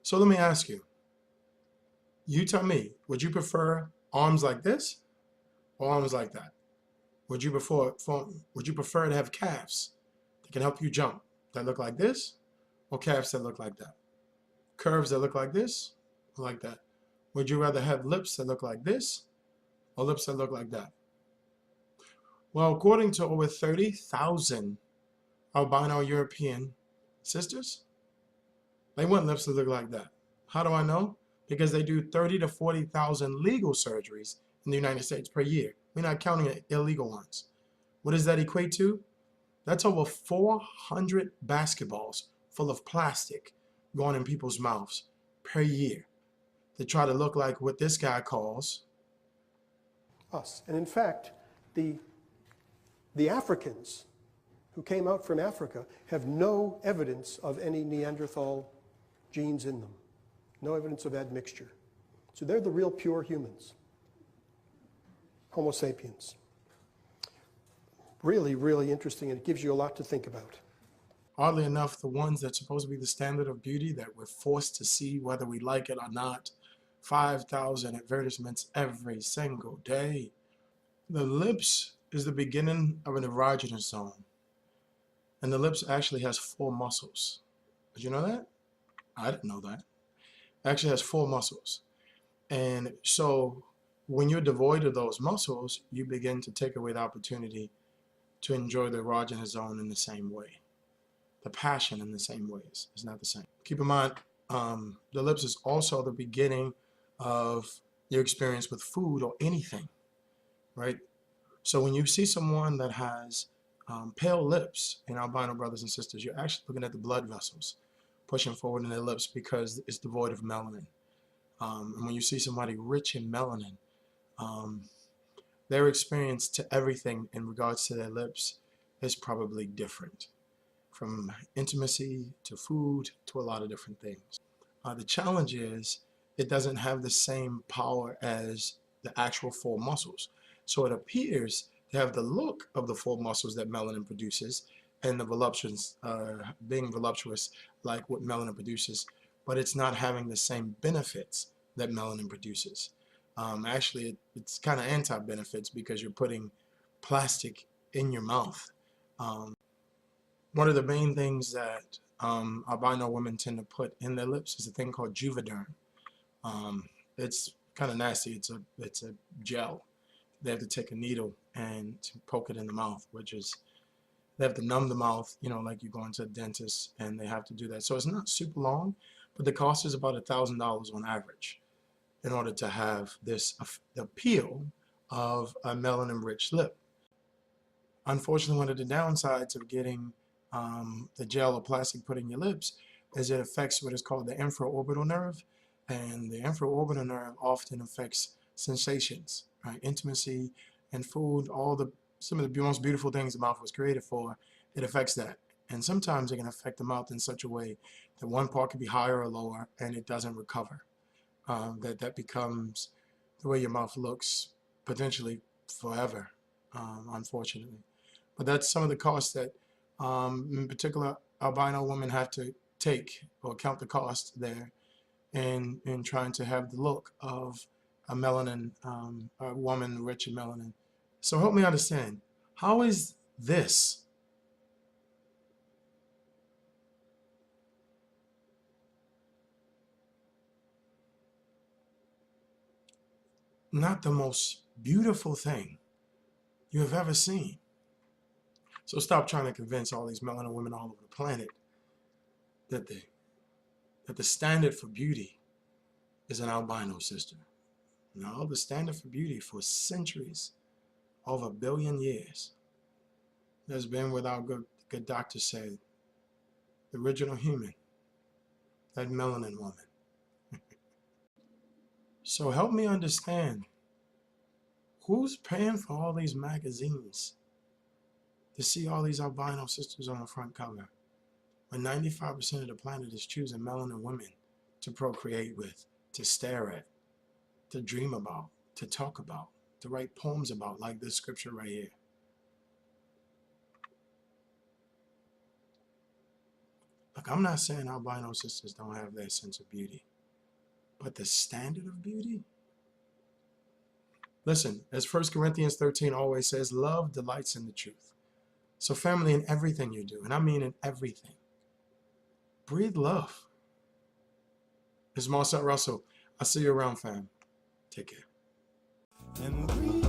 So let me ask you, you tell me, would you prefer arms like this or arms like that? Would you prefer to have calves that can help you jump that look like this, or calves that look like that? Curves that look like this or like that? Would you rather have lips that look like this or lips that look like that? Well, according to over 30,000 albino European sisters, they want lips that look like that. How do I know? Because they do 30 to 40,000 legal surgeries in the United States per year. We're not counting the illegal ones. What does that equate to? That's over 400 basketballs full of plastic going in people's mouths per year to try to look like what this guy calls us. And in fact, the Africans who came out from Africa have no evidence of any Neanderthal genes in them. No evidence of admixture. So they're the real pure humans. Homo sapiens. Really, really interesting, and it gives you a lot to think about. Oddly enough, the ones that's supposed to be the standard of beauty that we're forced to see whether we like it or not, 5,000 advertisements every single day. The lips is the beginning of an erogenous zone. And the lips actually has 4 muscles. Did you know that? I didn't know that. It actually has 4 muscles. And so when you're devoid of those muscles, you begin to take away the opportunity to enjoy the erogenous zone in the same way. The passion in the same ways is not the same. Keep in mind, the lips is also the beginning of your experience with food or anything, right? So when you see someone that has pale lips in albino brothers and sisters, you're actually looking at the blood vessels pushing forward in their lips because it's devoid of melanin. And when you see somebody rich in melanin, their experience to everything in regards to their lips is probably different, from intimacy to food to a lot of different things. The challenge is it doesn't have the same power as the actual 4 muscles. So it appears to have the look of the 4 muscles that melanin produces and the voluptuous, being voluptuous like what melanin produces, but it's not having the same benefits that melanin produces. Actually, it's kind of anti-benefits because you're putting plastic in your mouth. One of the main things that albino women tend to put in their lips is a thing called Juvederm. It's kind of nasty. It's a gel. They have to take a needle and poke it in the mouth, which is, they have to numb the mouth, you know, like you go into a dentist and they have to do that. So it's not super long, but the cost is about $1,000 on average in order to have this appeal of a melanin-rich lip. Unfortunately, one of the downsides of getting the gel or plastic put in your lips is it affects what is called the infraorbital nerve, and the infraorbital nerve often affects sensations, right? Intimacy and food, some of the most beautiful things the mouth was created for, it affects that. And sometimes it can affect the mouth in such a way that one part can be higher or lower and it doesn't recover. That becomes the way your mouth looks potentially forever, unfortunately. But that's some of the costs that in particular albino women have to take or count the cost there in trying to have the look of a melanin, a woman rich in melanin. So help me understand, how is this not the most beautiful thing you have ever seen? So stop trying to convince all these melanin women all over the planet that the standard for beauty is an albino sister. No, the standard for beauty for centuries, over 1 billion years, has been what our good doctor said, the original human, that melanin woman. So help me understand, who's paying for all these magazines to see all these albino sisters on the front cover when 95% of the planet is choosing melanin women to procreate with, to stare at, to dream about, to talk about, to write poems about, like this scripture right here? Look, I'm not saying albino sisters don't have their sense of beauty, but the standard of beauty? Listen, as 1 Corinthians 13 always says, love delights in the truth. So family, in everything you do, and I mean in everything, breathe love. It's Marcell Russell. I'll see you around, fam. Take care. And